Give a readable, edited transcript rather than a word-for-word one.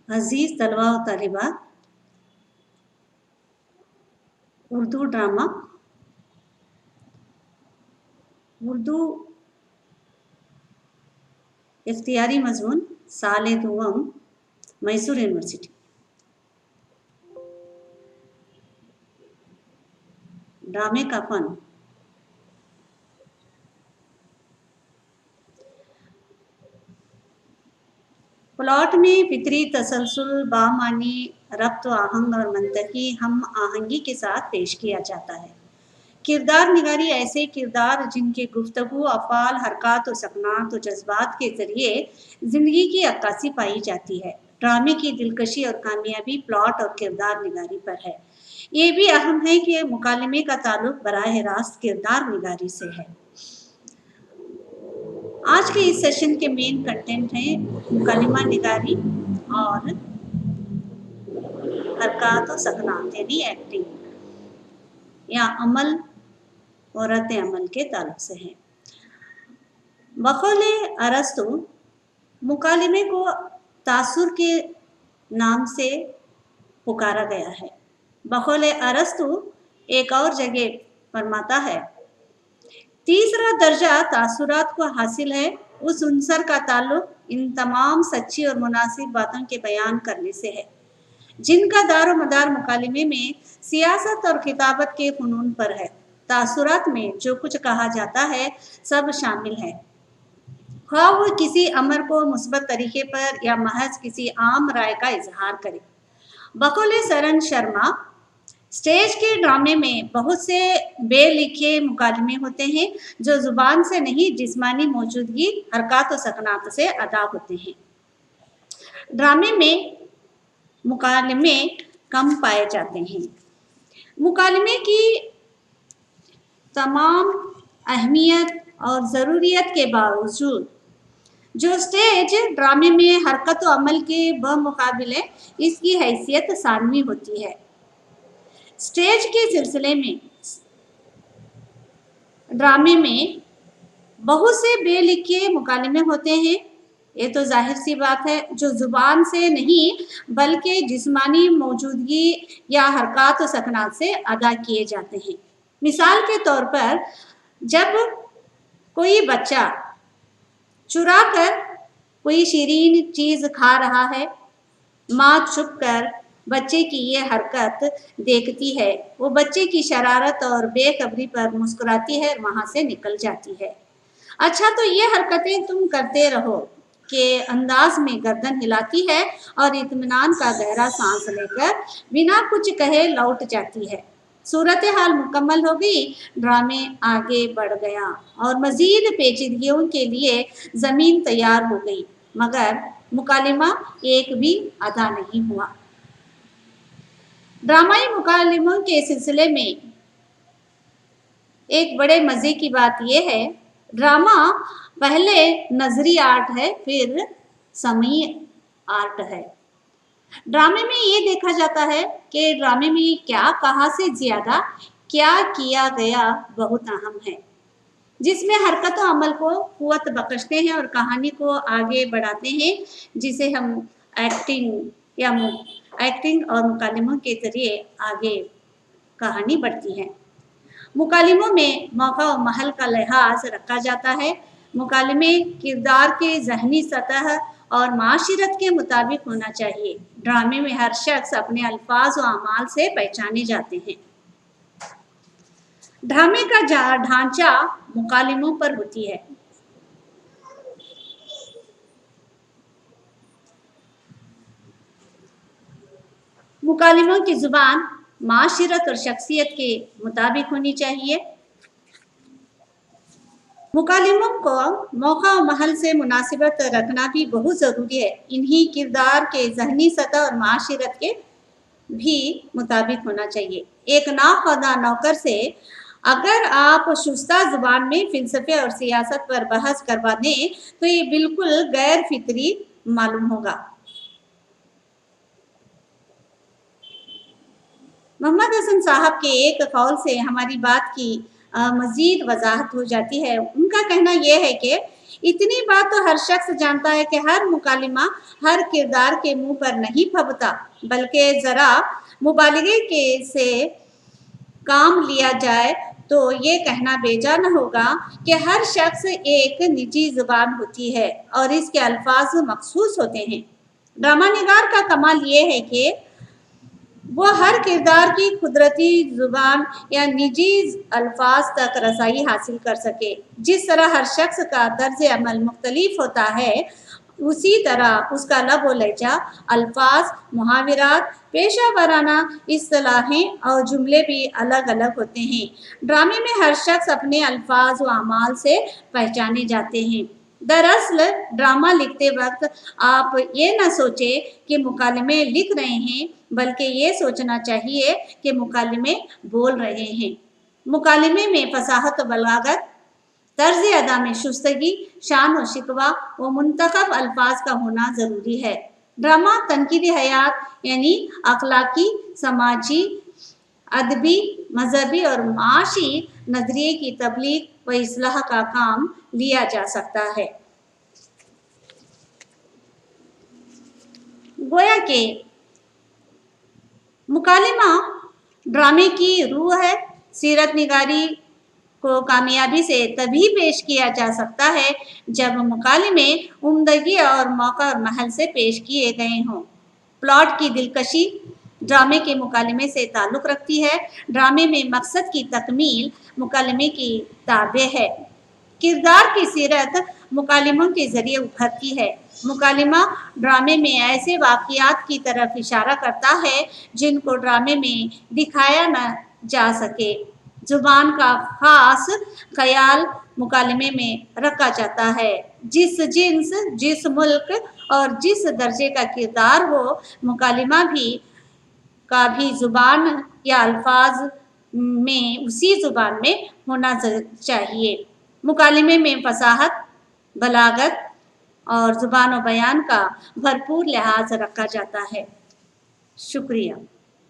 अजीज तलबा और तालिबात, उर्दू ड्रामा उर्दू इख्तियारी मजमून साल दुवम मैसूर यूनिवर्सिटी। ड्रामे का फन। प्लॉट में फितरी तसलसल, बामानी रब्त, आहंग और मंतकी हम आहंगी के साथ पेश किया जाता है। किरदार निगारी ऐसे किरदार जिनके गुफ्तगू, अफ़ाल, हरकत और सकनात और जज्बात के ज़रिए ज़िंदगी की अक्कासी पाई जाती है। ड्रामे की दिलकशी और कामयाबी प्लॉट और किरदार निगारी पर है। ये भी अहम है कि मुकालमे का ताल्लुक बराह रास्त किरदार निगारी से है। आज के इस सेशन के मेन कंटेंट हैं मुकालिमा निगारी और हरकत और सकनात यानी एक्टिंग या अमल और रद्द अमल के ताल्लुक से है। बकौले अरस्तु मुकालिमे को तासुर के नाम से पुकारा गया है। बकौले अरस्तु एक और जगह फरमाता है, तीसरा दर्जा तासुरात को हासिल है उस उनसर का ताल्लुक इन तमाम सच्ची और मुनासिब बातों के बयान करने से है जिनका दारो मदार मुकालिमे में सियासत और खिताबत के फ़नून पर है। तासुरात में जो कुछ कहा जाता है सब शामिल है, ख्वाह वो किसी अमर को मुस्बत तरीके पर या महज किसी आम राय का इजहार करे। बकौले सरन शर्मा, स्टेज के ड्रामे में बहुत से बेलिखे मुकालमे होते हैं जो जुबान से नहीं जिस्मानी मौजूदगी, हरकत और सकनात से अदा होते हैं। ड्रामे में मुकालमे कम पाए जाते हैं। मुकालमे की तमाम अहमियत और ज़रूरियत के बावजूद जो स्टेज ड्रामे में हरकत व अमल के बमुकाबिले इसकी हैसियत सानवी होती है। स्टेज के सिलसिले में ड्रामे में बहुत से बेलिखे मुकालमे होते हैं। ये तो जाहिर सी बात है, जो जुबान से नहीं बल्कि जिस्मानी मौजूदगी या हरकत व सकनात से अदा किए जाते हैं। मिसाल के तौर पर जब कोई बच्चा चुरा कर कोई शीरीन चीज़ खा रहा है, माँ छुप कर बच्चे की ये हरकत देखती है, वो बच्चे की शरारत और बेखबरी पर मुस्कुराती है और वहाँ से निकल जाती है। अच्छा, तो ये हरकतें तुम करते रहो के अंदाज में गर्दन हिलाती है और इत्मीनान का गहरा सांस लेकर बिना कुछ कहे लौट जाती है। सूरत हाल मुकम्मल हो गई, ड्रामे आगे बढ़ गया और मज़ीद पेचीदगियों के लिए ज़मीन तैयार हो गई, मगर मुकालिमा एक भी अदा नहीं हुआ। ड्रामाई मुकालिमों के सिलसिले में एक बड़े मज़े की बात यह है, ड्रामा पहले नजरी आर्ट है, फिर समई आर्ट है। ड्रामे में ये देखा जाता है कि ड्रामे में क्या, कहाँ से ज़्यादा क्या किया गया बहुत अहम है, जिसमें हरकत और अमल को कुव्वत बख्शते हैं और कहानी को आगे बढ़ाते हैं, जिसे हम एक्टिंग और मुकालिमों के ज़रिए आगे कहानी बढ़ती है। मुकालिमों में मौका और महल का लिहाज रखा जाता है। मुकालमे किरदार के ज़हनी सतह और माशिरत के मुताबिक होना चाहिए। ड्रामे में हर शख्स अपने अल्फाज और अमाल से पहचाने जाते हैं। ड्रामे का ढांचा मुकालिमों पर होती है। मुकालिमों की जुबान माशिरत और शख्सियत के मुताबिक होनी चाहिए। मुकालिमों को मौका और महल से मुनासिबत रखना भी बहुत ज़रूरी है। इन्हीं किरदार के ज़हनी सतह और माशिरत के भी मुताबिक होना चाहिए। एक नाखुदा नौकर से अगर आप शुस्ता ज़ुबान में फ़िलसफ़े और सियासत पर बहस करवा दें तो ये बिल्कुल गैर फितरी मालूम होगा। मोहम्मद हसन साहब के एक कौल से हमारी बात की मज़ीद वजाहत हो जाती है। उनका कहना यह है कि اتنی بات تو ہر شخص جانتا ہے کہ ہر مکالمہ ہر کردار کے منہ پر نہیں پھبتا، بلکہ ذرا مبالغے سے کام لیا جائے تو یہ کہنا بیجا نہ ہوگا کہ ہر شخص ایک نجی زبان ہوتی ہے اور اس کے الفاظ مخصوص ہوتے ہیں۔ ڈرامہ نگار کا کمال یہ ہے کہ وہ ہر کردار کی قدرتی زبان یا نجی الفاظ تک رسائی حاصل کر سکے۔ جس طرح ہر شخص کا طرز عمل مختلف ہوتا ہے، اسی طرح اس کا لب و لہجہ، الفاظ، محاورات، پیشہ ورانہ اصطلاحیں اور جملے بھی الگ الگ ہوتے ہیں۔ ڈرامے میں ہر شخص اپنے الفاظ و اعمال سے پہچانے جاتے ہیں۔ دراصل ڈرامہ لکھتے وقت آپ یہ نہ سوچیں کہ مکالمے لکھ رہے ہیں، بلکہ یہ سوچنا چاہیے کہ مکالمے بول رہے ہیں۔ مکالمے میں فصاحت و بلاغت، طرز ادا میں شائستگی، شان و شکوہ و منتخب الفاظ کا ہونا ضروری ہے۔ ڈرامہ تنقیدی حیات یعنی اخلاقی، سماجی، ادبی، مذہبی اور معاشی نظریے کی تبلیغ و اصلاح کا کام لیا جا سکتا ہے۔ گویا کہ مکالمہ ڈرامے کی روح ہے۔ سیرت نگاری کو کامیابی سے تبھی پیش کیا جا سکتا ہے جب مکالمے عمدگی اور موقع اور محل سے پیش کیے گئے ہوں۔ پلاٹ کی دلکشی ڈرامے کے مکالمے سے تعلق رکھتی ہے۔ ڈرامے میں مقصد کی تکمیل مکالمے کی تابع ہے۔ کردار کی سیرت مکالموں کے ذریعے ابھرتی ہے۔ مکالمہ ڈرامے میں ایسے واقعات کی طرف اشارہ کرتا ہے جن کو ڈرامے میں دکھایا نہ جا سکے۔ زبان کا خاص خیال مکالمے میں رکھا جاتا ہے۔ جس جنس، جس ملک اور جس درجے کا کردار ہو، مکالمہ کا بھی زبان یا الفاظ میں اسی زبان میں ہونا چاہیے۔ مکالمے میں فصاحت، بلاغت اور زبان و بیان کا بھرپور لحاظ رکھا جاتا ہے۔ شکریہ۔